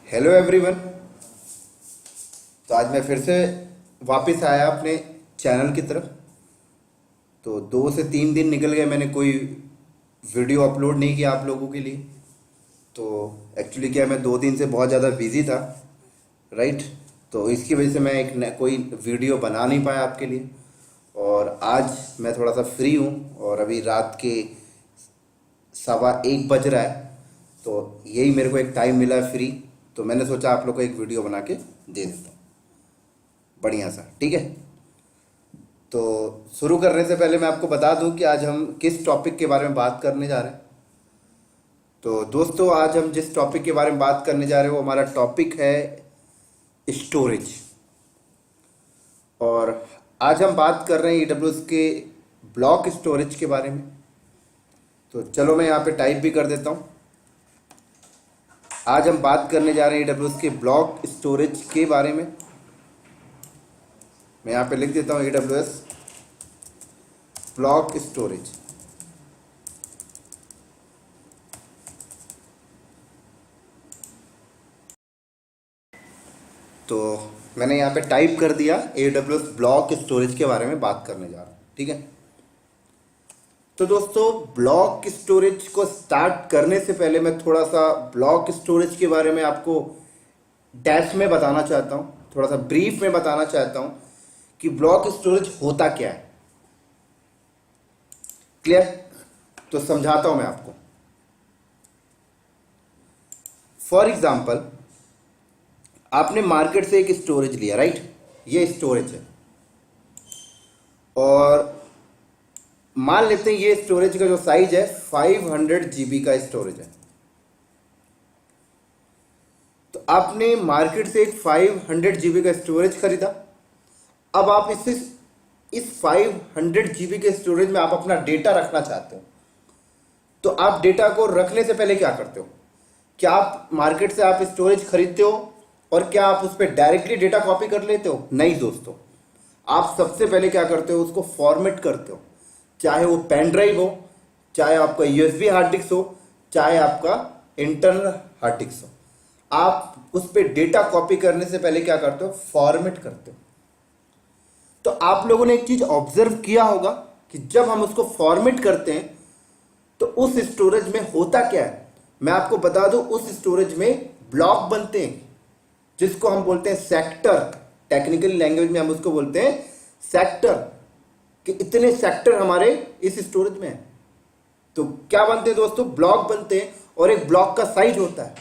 Hello everyone. तो आज मैं फिर से वापस आया अपने चैनल की तरफ। तो 2 से 3 दिन निकल गए, मैंने कोई वीडियो अपलोड नहीं किया आप लोगों के लिए। तो एक्चुअली क्या है, मैं 2 दिन से बहुत ज़्यादा बिजी था, राइट। तो इसकी वजह से मैं कोई वीडियो बना नहीं पाया आपके लिए। और आज मैं थोड़ा सा फ्री हूँ और अभी रात के 1:15 बज रहा है। तो यही मेरे को एक टाइम मिला है फ्री, तो मैंने सोचा आप लोग को एक वीडियो बना के दे देता हूँ बढ़िया सा, ठीक है। तो शुरू करने से पहले मैं आपको बता दूं कि आज हम किस टॉपिक के बारे में बात करने जा रहे हैं। तो दोस्तों, आज हम जिस टॉपिक के बारे में बात करने जा रहे हैं वो हमारा टॉपिक है स्टोरेज। और आज हम बात कर रहे हैं AWS के ब्लॉक स्टोरेज के बारे में। तो चलो मैं यहाँ पे टाइप भी कर देता हूँ। आज हम बात करने जा रहे हैं AWS के ब्लॉक स्टोरेज के बारे में। मैं यहाँ पे लिख देता हूँ AWS ब्लॉक स्टोरेज। तो मैंने यहाँ पे टाइप कर दिया AWS ब्लॉक स्टोरेज के बारे में बात करने जा रहा हूँ, ठीक है। तो दोस्तों, ब्लॉक स्टोरेज को स्टार्ट करने से पहले मैं थोड़ा सा ब्लॉक स्टोरेज के बारे में आपको डैश में बताना चाहता हूँ, थोड़ा सा ब्रीफ में बताना चाहता हूँ कि ब्लॉक स्टोरेज होता क्या है। क्लियर? तो समझाता हूं मैं आपको। फॉर एग्जाम्पल, आपने मार्केट से एक स्टोरेज लिया, राइट। ये स्टोरेज है और मान लेते हैं ये स्टोरेज का जो साइज है 500 GB का स्टोरेज है। तो आपने मार्केट से एक 500 GB का स्टोरेज खरीदा। अब आप इस 500 GB के स्टोरेज में आप अपना डेटा रखना चाहते हो। तो आप डेटा को रखने से पहले क्या करते हो? क्या आप मार्केट से आप स्टोरेज खरीदते हो और क्या आप उस पर डायरेक्टली डेटा कॉपी कर लेते हो? नहीं दोस्तों, आप सबसे पहले क्या करते हो, उसको फॉर्मेट करते हो। चाहे वो पेन ड्राइव हो, चाहे आपका USB हार्ड डिस्क हो, चाहे आपका इंटरनल हार्ड डिस्क हो, आप उस पर डेटा कॉपी करने से पहले क्या करते हो? फॉर्मेट करते हो। तो आप लोगों ने एक चीज ऑब्जर्व किया होगा कि जब हम उसको फॉर्मेट करते हैं तो उस स्टोरेज में होता क्या है। मैं आपको बता दूं, उस स्टोरेज में ब्लॉक बनते हैं जिसको हम बोलते हैं सेक्टर। टेक्निकल लैंग्वेज में हम उसको बोलते हैं सेक्टर, कि इतने सेक्टर हमारे इस स्टोरेज में है। तो क्या बनते हैं दोस्तों? ब्लॉक बनते हैं और एक ब्लॉक का साइज होता है।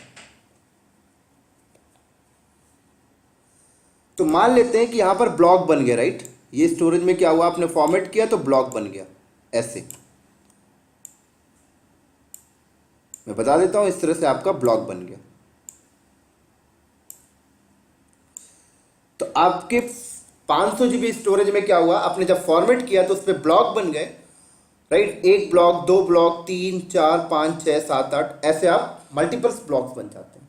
तो मान लेते हैं कि यहां पर ब्लॉक बन गया, राइट। ये स्टोरेज में क्या हुआ, आपने फॉर्मेट किया तो ब्लॉक बन गया ऐसे। मैं बता देता हूं, इस तरह से आपका ब्लॉक बन गया। तो आपके 500 GB स्टोरेज में क्या हुआ, आपने जब फॉर्मेट किया तो उस पर ब्लॉक बन गए, राइट। एक ब्लॉक, 2 ब्लॉक, 3, 4, 5, 6, 7, 8, ऐसे आप मल्टीपल्स ब्लॉक्स बन जाते हैं।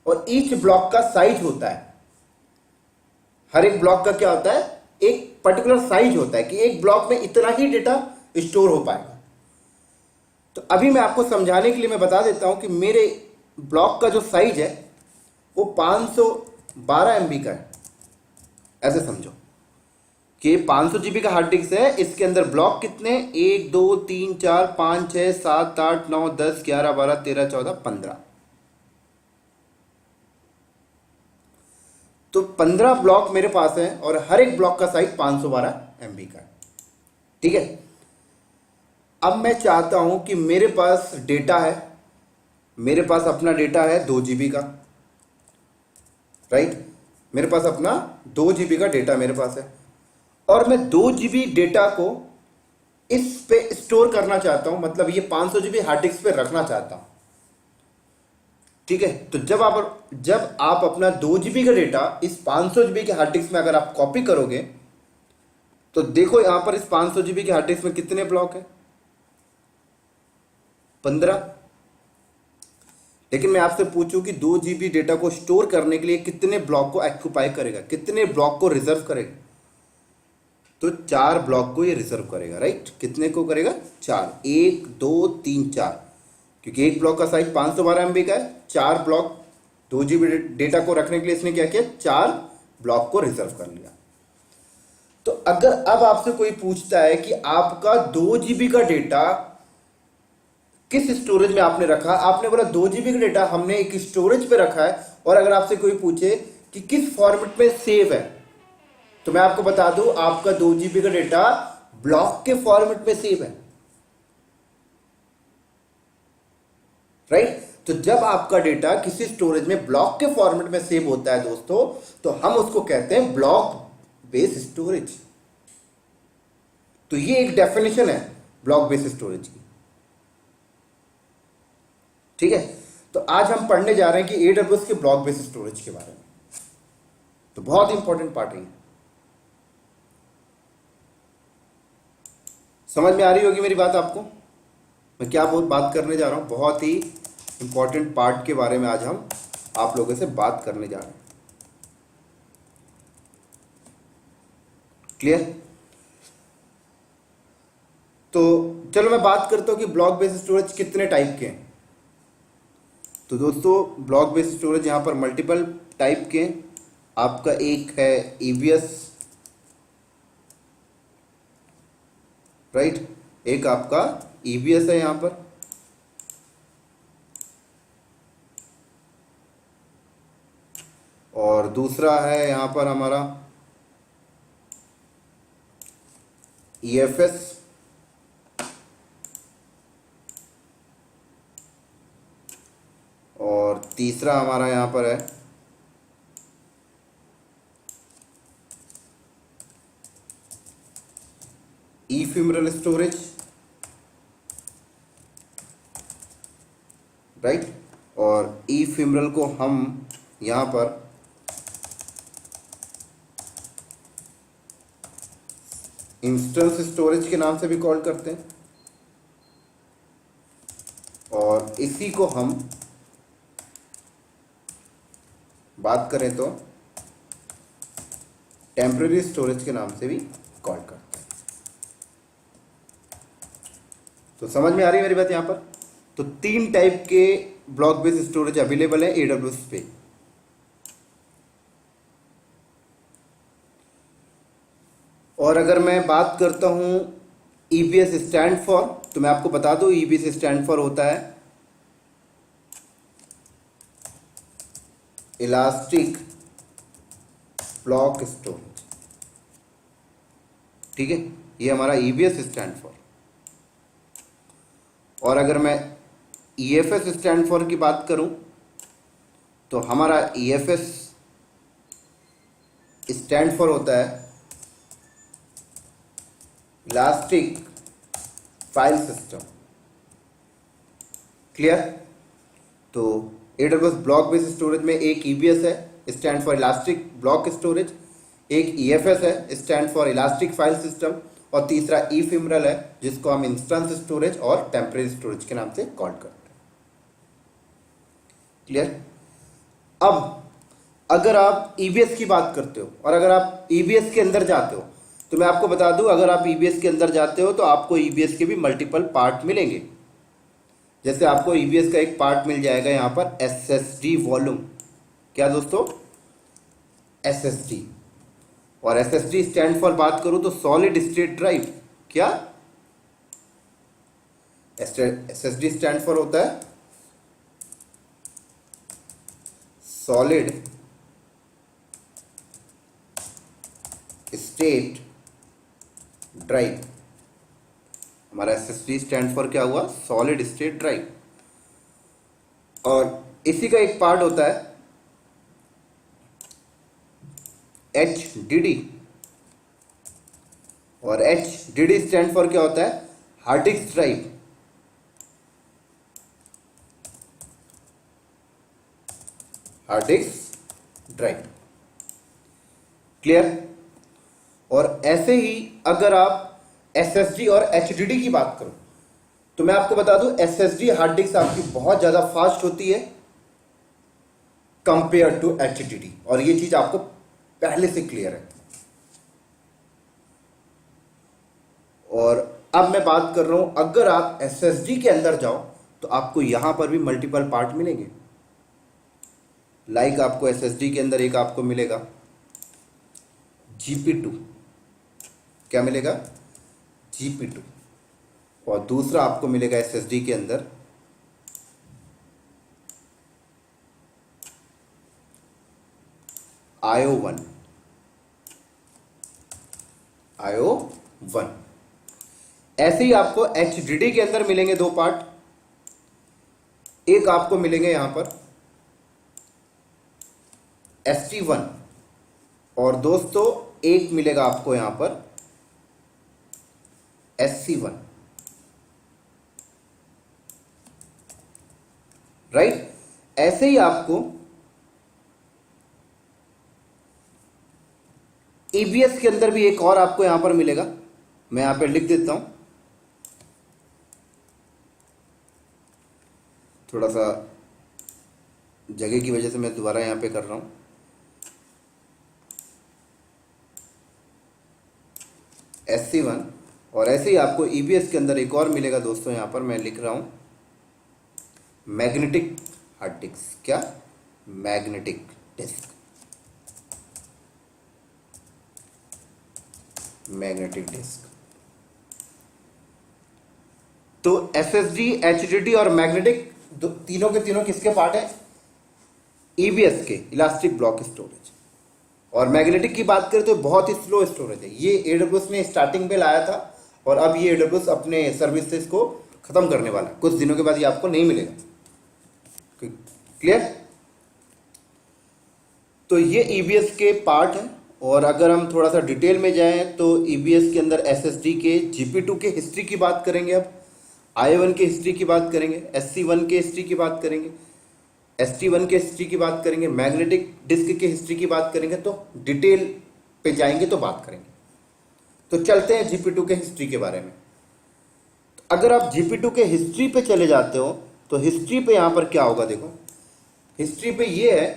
और ईच ब्लॉक का साइज होता है। हर एक ब्लॉक का क्या होता है? एक पर्टिकुलर साइज होता है कि एक ब्लॉक में इतना ही डेटा स्टोर हो पाएगा। तो अभी मैं आपको समझाने के लिए मैं बता देता हूं कि मेरे ब्लॉक का जो साइज है वो 512 MB का है। ऐसे समझो कि 500 GB का हार्ड डिस्क है, इसके अंदर ब्लॉक कितने? 1 2 3 4 5 6 7 8 9 10 11 12 13 14 15। तो 15 ब्लॉक मेरे पास है और हर एक ब्लॉक का साइज 512 MB का है, ठीक है। अब मैं चाहता हूं कि मेरे पास डेटा है, मेरे पास अपना डेटा है 2 GB का, राइट। मेरे पास अपना 2 GB का डेटा मेरे पास है और मैं 2 GB डेटा को इस पे स्टोर करना चाहता हूं, मतलब ये 500 GB हार्ड डिस्क पे रखना चाहता हूं, ठीक है। तो जब आप अपना 2 GB का डेटा इस 500 GB के हार्ड डिस्क में अगर आप कॉपी करोगे तो देखो यहां पर इस 500 GB के हार्ड डिस्क में कितने ब्लॉक है? 15। लेकिन मैं आपसे पूछूं कि 2 GB डेटा को स्टोर करने के लिए कितने ब्लॉक को ऑक्यूपाई करेगा, कितने ब्लॉक को रिजर्व करेगा? तो 4 ब्लॉक को ये रिजर्व करेगा, राइट। कितने को करेगा? 4। 1 2 3 4, क्योंकि एक ब्लॉक का साइज 512 MB का है। 4 ब्लॉक 2 GB डेटा को रखने के लिए इसने क्या किया, 4 ब्लॉक को रिजर्व कर लिया। तो अगर अब आपसे कोई पूछता है कि आपका 2 GB का डेटा किस स्टोरेज में आपने रखा, आपने बोला 2 GB का डेटा हमने एक स्टोरेज पे रखा है, और अगर आपसे कोई पूछे कि किस फॉर्मेट में सेव है, तो मैं आपको बता दूं आपका 2 GB का डेटा ब्लॉक के फॉर्मेट में सेव है, राइट। तो जब आपका डेटा किसी स्टोरेज में ब्लॉक के फॉर्मेट में सेव होता है दोस्तों, तो हम उसको कहते हैं ब्लॉक बेस्ड स्टोरेज। तो ये एक डेफिनेशन है ब्लॉक बेस्ड स्टोरेज की, ठीक है। तो आज हम पढ़ने जा रहे हैं कि AWS के ब्लॉक बेस्ड स्टोरेज के बारे में। तो बहुत इंपॉर्टेंट पार्ट है, समझ में आ रही होगी मेरी बात आपको, मैं क्या बात करने जा रहा हूं। बहुत ही इंपॉर्टेंट पार्ट के बारे में आज हम आप लोगों से बात करने जा रहे हैं। क्लियर। तो चलो मैं बात करता हूं कि ब्लॉक बेस्ड स्टोरेज कितने टाइप के हैं। तो दोस्तों ब्लॉक बेस्ड स्टोरेज यहां पर मल्टीपल टाइप के हैं। आपका एक है EBS, राइट, एक आपका EBS है यहां पर, और दूसरा है यहां पर हमारा EFS, और तीसरा हमारा यहां पर है ephemeral स्टोरेज, राइट। और ephemeral को हम यहां पर इंस्टेंस स्टोरेज के नाम से भी कॉल करते हैं, और इसी को हम बात करें तो टेम्परेरी स्टोरेज के नाम से भी कॉल करते हैं। तो समझ में आ रही है मेरी बात यहां पर। तो 3 टाइप के ब्लॉक बेस्ड स्टोरेज अवेलेबल है AWS पे। और अगर मैं बात करता हूं EBS स्टैंड फॉर, तो मैं आपको बता दूं EBS स्टैंड फॉर होता है इलास्टिक ब्लॉक स्टोरेज, ठीक है, ये हमारा EBS स्टैंड फॉर। और अगर मैं EFS स्टैंड फॉर की बात करूं, तो हमारा EFS स्टैंड फॉर होता है इलास्टिक फाइल सिस्टम। क्लियर। तो AWS ब्लॉक बेस्ड स्टोरेज में एक EBS है, stand for elastic block storage, एक EFS है, stand for elastic file system, और तीसरा ephemeral है, जिसको हम इंस्टेंस स्टोरेज और टेम्परेरी स्टोरेज के नाम से कॉल करते हैं। क्लियर। अब अगर आप EBS की बात करते हो और अगर आप EBS के अंदर जाते हो, तो मैं आपको बता दूं अगर आप EBS के अंदर जाते हो तो आपको EBS के भी मल्टीपल पार्ट मिलेंगे। जैसे आपको EBS का एक पार्ट मिल जाएगा यहां पर SSD वॉल्यूम। क्या दोस्तों, SSD। और SSD स्टैंड फॉर बात करूं तो सॉलिड स्टेट ड्राइव। क्या, SSD स्टैंड फॉर होता है सॉलिड स्टेट ड्राइव। हमारा SSD स्टैंड फॉर क्या हुआ, सॉलिड स्टेट ड्राइव। और इसी का एक पार्ट होता है HDD, और HDD स्टैंड फॉर क्या होता है, hard disk drive. Hard disk drive. Clear. और ऐसे ही अगर आप SSD और HDD की बात करो, तो मैं आपको बता दूं SSD हार्ड डिस्क आपकी बहुत ज्यादा फास्ट होती है कंपेयर टू HDD, और ये चीज आपको पहले से क्लियर है। और अब मैं बात कर रहा हूं अगर आप SSD के अंदर जाओ तो आपको यहां पर भी मल्टीपल पार्ट मिलेंगे। लाइक आपको एसएसडी के अंदर एक आपको मिलेगा GP2, क्या मिलेगा? GP2। और दूसरा आपको मिलेगा एसएसडी के अंदर IO1। ऐसे ही आपको HDD के अंदर मिलेंगे दो पार्ट, एक आपको मिलेंगे यहां पर ST1 और दोस्तों एक मिलेगा आपको यहां पर SC1, राइट। ऐसे ही आपको EBS के अंदर भी एक और आपको यहां पर मिलेगा, मैं यहां पर लिख देता हूं, थोड़ा सा जगह की वजह से मैं दोबारा यहां पे कर रहा हूं। SC1 और ऐसे ही आपको EBS के अंदर एक और मिलेगा दोस्तों, यहां पर मैं लिख रहा हूं मैग्नेटिक हार्ड डिस्क। क्या? Magnetic disk, magnetic disk. तो SSD, HDD और मैग्नेटिक तीनों के तीनों किसके पार्ट है? EBS के, इलास्टिक ब्लॉक स्टोरेज। और मैग्नेटिक की बात करें तो बहुत ही स्लो स्टोरेज है। ये AWS ने स्टार्टिंग में लाया था और अब ये AWS अपने सर्विसेज को खत्म करने वाला है, कुछ दिनों के बाद ये आपको नहीं मिलेगा। क्लियर? तो ये EBS के पार्ट है। और अगर हम थोड़ा सा डिटेल में जाएं तो EBS के अंदर SSD के GP2 के हिस्ट्री की बात करेंगे, अब IO1 के हिस्ट्री की बात करेंगे, SC1 के हिस्ट्री की बात करेंगे, ST1 के हिस्ट्री की बात करेंगे, मैग्नेटिक डिस्क के हिस्ट्री की बात करेंगे। तो डिटेल पे जाएंगे तो बात करेंगे। तो चलते हैं GP2 के हिस्ट्री के बारे में। तो अगर आप GP2 के हिस्ट्री पे चले जाते हो तो हिस्ट्री पे यहां पर क्या होगा, देखो हिस्ट्री पे ये है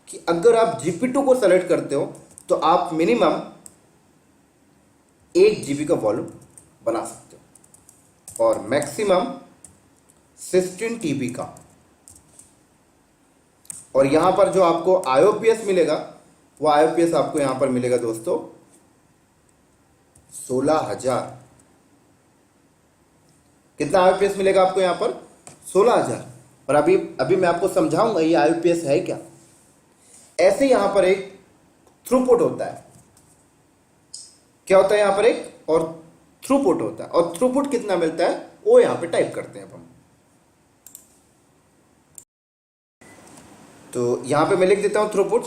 कि अगर आप GP2 को सेलेक्ट करते हो तो आप मिनिमम 1 GB का वॉल्यूम बना सकते हो और मैक्सिमम 16 TB का। और यहां पर जो आपको IOPS मिलेगा वो IOPS आपको यहां पर मिलेगा दोस्तों 16,000। कितना IOPS मिलेगा आपको यहां पर? 16,000। और अभी मैं आपको समझाऊंगा ये IOPS है क्या। ऐसे यहां पर एक थ्रूपुट होता है। क्या होता है यहां पर? एक और थ्रूपुट होता है। और थ्रूपुट कितना मिलता है वो यहां पे टाइप करते हैं अब हम। तो यहां पे मैं लिख देता हूं थ्रूपुट।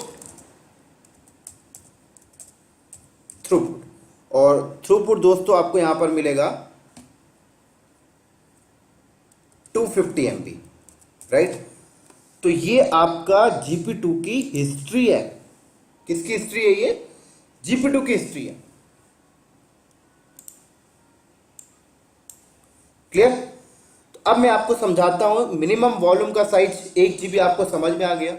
और थ्रूपुट दोस्तों आपको यहां पर मिलेगा 250 MB, राइट। तो ये आपका GP2 की हिस्ट्री है। किसकी हिस्ट्री है ये? GP2 की हिस्ट्री है। क्लियर? तो अब मैं आपको समझाता हूं। मिनिमम वॉल्यूम का साइज 1 GB आपको समझ में आ गया,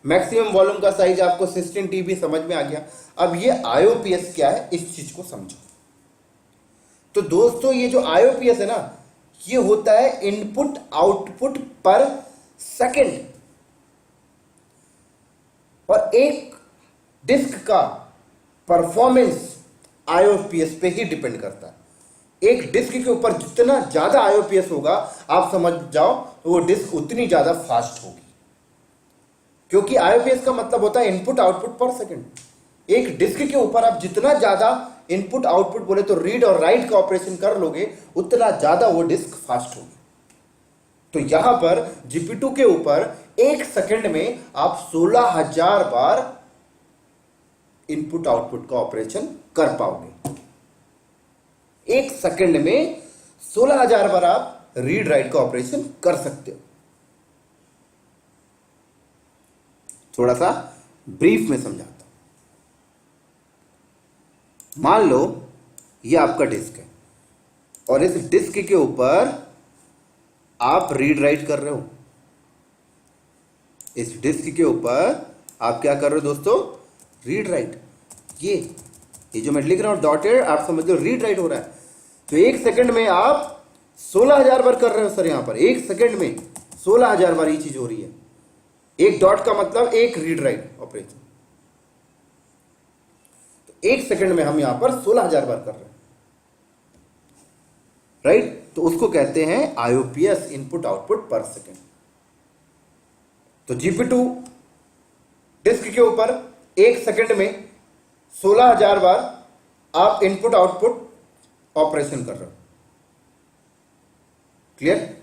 मैक्सिमम वॉल्यूम का साइज आपको 16 TB समझ में आ गया। अब ये IOPS क्या है इस चीज को समझो। तो दोस्तों ये जो IOPS है ना, ये होता है इनपुट आउटपुट पर सेकंड। और एक डिस्क का परफॉर्मेंस IOPS पे ही डिपेंड करता है। एक डिस्क के ऊपर जितना ज्यादा IOPS होगा आप समझ जाओ तो वो डिस्क उतनी ज्यादा फास्ट होगी, क्योंकि IOPS का मतलब होता है इनपुट आउटपुट पर सेकंड। एक डिस्क के ऊपर आप जितना ज्यादा इनपुट आउटपुट बोले तो रीड और राइट का ऑपरेशन कर लोगे उतना ज्यादा वो डिस्क फास्ट होगी। तो यहां पर GP2 के ऊपर एक सेकंड में आप 16,000 बार इनपुट आउटपुट का ऑपरेशन कर पाओगे। एक सेकंड में 16,000 बार आप रीड राइट का ऑपरेशन कर सकते हो। थोड़ा सा ब्रीफ में समझाता हूं। मान लो ये आपका डिस्क है और इस डिस्क के ऊपर आप रीड राइट कर रहे हो। इस डिस्क के ऊपर आप क्या कर रहे हो दोस्तों? Read write. ये जो मैं लिख रहा हूं डॉटेड, आप समझ लो रीड राइट हो रहा है। तो एक सेकंड में आप 16,000 बार कर रहे हो सर। यहां पर एक सेकंड में 16,000 बार ये चीज हो रही है। एक डॉट का मतलब एक रीड राइट ऑपरेशन। तो एक सेकंड में हम यहां पर 16,000 बार कर रहे हैं, राइट। तो उसको कहते हैं आईओपीएस, इनपुट आउटपुट पर सेकंड। तो जीपी2 डिस्क के ऊपर एक सेकंड में 16,000 बार आप इनपुट आउटपुट ऑपरेशन कर रहे हो। क्लियर।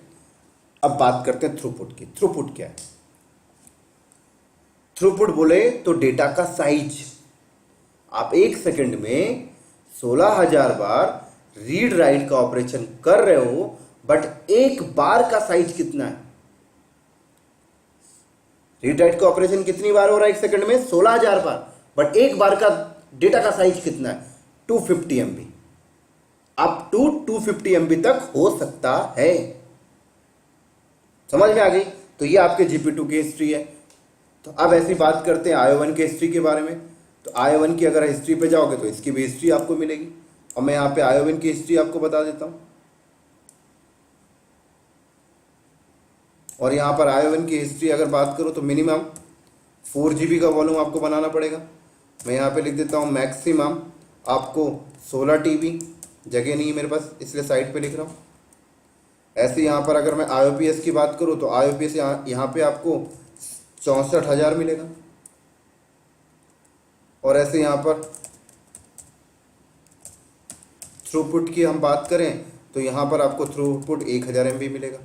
अब बात करते हैं थ्रूपुट की। थ्रूपुट क्या है? थ्रूपुट बोले तो डेटा का साइज। आप एक सेकंड में 16,000 बार रीड राइट का ऑपरेशन कर रहे हो, बट एक बार का साइज कितना है? रीड राइट का ऑपरेशन कितनी बार हो रहा है एक सेकंड में? 16,000 बार, बट एक बार का डेटा का साइज कितना है? 250 MB। अप टू 250 MB तक हो सकता है। समझ में आ गई? तो ये आपके GP2 की हिस्ट्री है। तो अब ऐसी बात करते हैं IO1 की हिस्ट्री के बारे में। तो IO1 की अगर हिस्ट्री पे जाओगे तो इसकी भी हिस्ट्री आपको मिलेगी, और मैं यहाँ पे IO1 की हिस्ट्री आपको बता देता हूँ। और यहाँ पर IO1 की हिस्ट्री अगर बात करूँ तो मिनिमम 4 GB का वॉल्यूम आपको बनाना पड़ेगा। मैं यहाँ पे लिख देता हूँ मैक्सिमम आपको 16 TB, जगह नहीं है मेरे पास इसलिए साइड पे लिख रहा हूँ। ऐसे यहाँ पर अगर मैं IOPS की बात करूँ तो IOPS यहाँ पे आपको 64,000 मिलेगा। और ऐसे यहाँ पर थ्रूपुट की हम बात करें तो यहाँ पर आपको थ्रूपुट 1000 MB मिलेगा।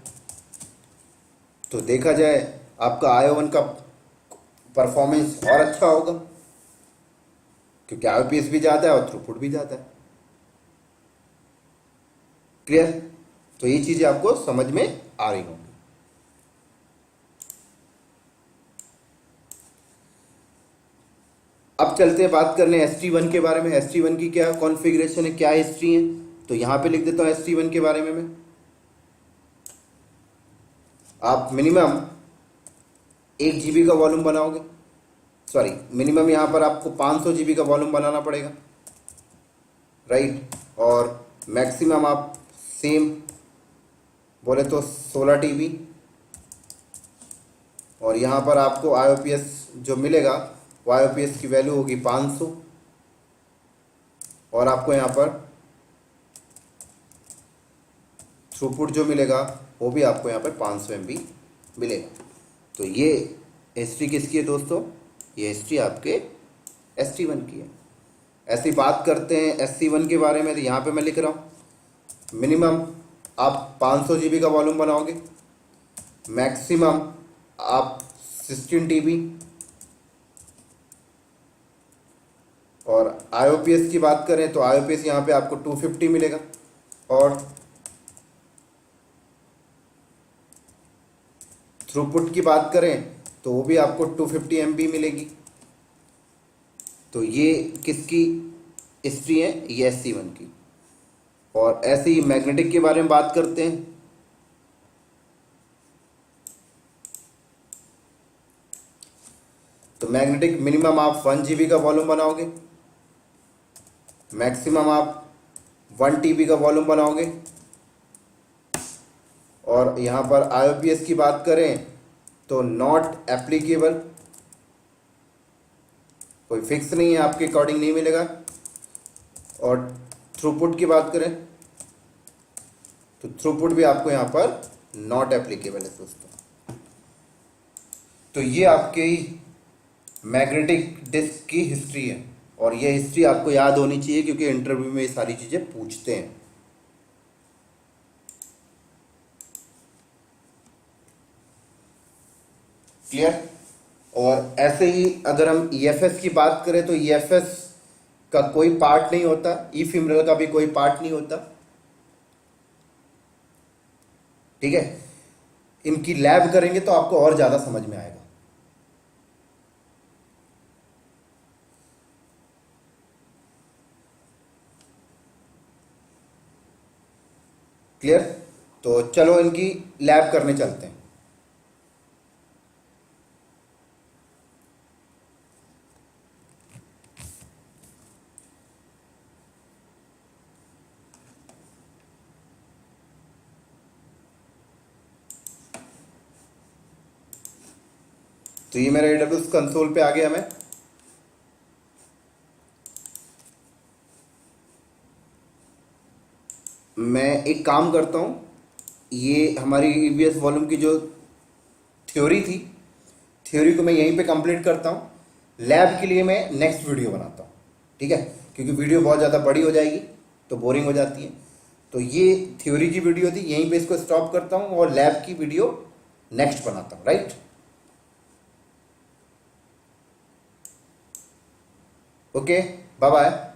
तो देखा जाए आपका IO1 का परफॉर्मेंस और अच्छा होगा, क्योंकि IOPS भी ज़्यादा है और थ्रूपुट भी ज़्यादा है। क्लियर। तो ये चीज़ें आपको समझ में आ रही होंगी। अब चलते हैं बात करने ST1 के बारे में। ST1 की क्या कॉन्फ़िगरेशन है, क्या हिस्ट्री है, तो यहाँ पे लिख देता हूँ ST1 के बारे में मैं। आप मिनिमम 1 GB का वॉल्यूम बनाओगे, सॉरी मिनिमम यहाँ पर आपको 500 GB का वॉल्यूम बनाना पड़ेगा, राइट। और मैक्सिमम आप सेम बोले तो 16 TB। और यहाँ पर आपको IOPS जो मिलेगा वो IOPS की वैल्यू होगी 500, और आपको यहाँ पर थ्रूपुट जो मिलेगा वो भी आपको यहाँ पर 500 MB मिलेगा। तो ये हिस्ट्री किसकी है दोस्तों? ये हिस्ट्री आपके ST1 की है। ऐसी बात करते हैं SC1 के बारे में, तो यहाँ पे मैं लिख रहा हूँ मिनिमम आप 500 GB का वॉल्यूम बनाओगे, मैक्सिमम आप 16 TB। और IOPS की बात करें तो IOPS यहाँ पे आपको 250 मिलेगा, और थ्रूपुट की बात करें तो वो भी आपको 250 MB मिलेगी। तो ये किसकी हिस्ट्री है? ये SC1 की। और ऐसे ही मैग्नेटिक के बारे में बात करते हैं। तो मैग्नेटिक मिनिमम आप 1 GB का वॉल्यूम बनाओगे, मैक्सिमम आप 1 TB का वॉल्यूम बनाओगे। और यहाँ पर IOPS की बात करें तो नॉट एप्लीकेबल, कोई फिक्स नहीं है, आपके अकॉर्डिंग नहीं मिलेगा। और थ्रूपुट की बात करें तो थ्रूपुट भी आपको यहाँ पर नॉट एप्लीकेबल है दोस्तों। तो ये आपके मैग्नेटिक डिस्क की हिस्ट्री है, और ये हिस्ट्री आपको याद होनी चाहिए क्योंकि इंटरव्यू में ये सारी चीज़ें पूछते हैं। क्लियर। और ऐसे ही अगर हम EFS की बात करें तो EFS का कोई पार्ट नहीं होता, ई फिमरल का भी कोई पार्ट नहीं होता, ठीक है। इनकी लैब करेंगे तो आपको और ज़्यादा समझ में आएगा। क्लियर। तो चलो इनकी लैब करने चलते हैं। तो ये मेरा AWS कंसोल पे आ गया। मैं एक काम करता हूँ, ये हमारी EVS वॉल्यूम की जो थ्योरी थी, थ्योरी को मैं यहीं पे कंप्लीट करता हूँ। लैब के लिए मैं नेक्स्ट वीडियो बनाता हूँ, ठीक है, क्योंकि वीडियो बहुत ज़्यादा बड़ी हो जाएगी तो बोरिंग हो जाती है। तो ये थ्योरी की वीडियो थी, यहीं पे इसको स्टॉप करता हूँ और लैब की वीडियो नेक्स्ट बनाता हूँ, राइट। Okay, bye bye.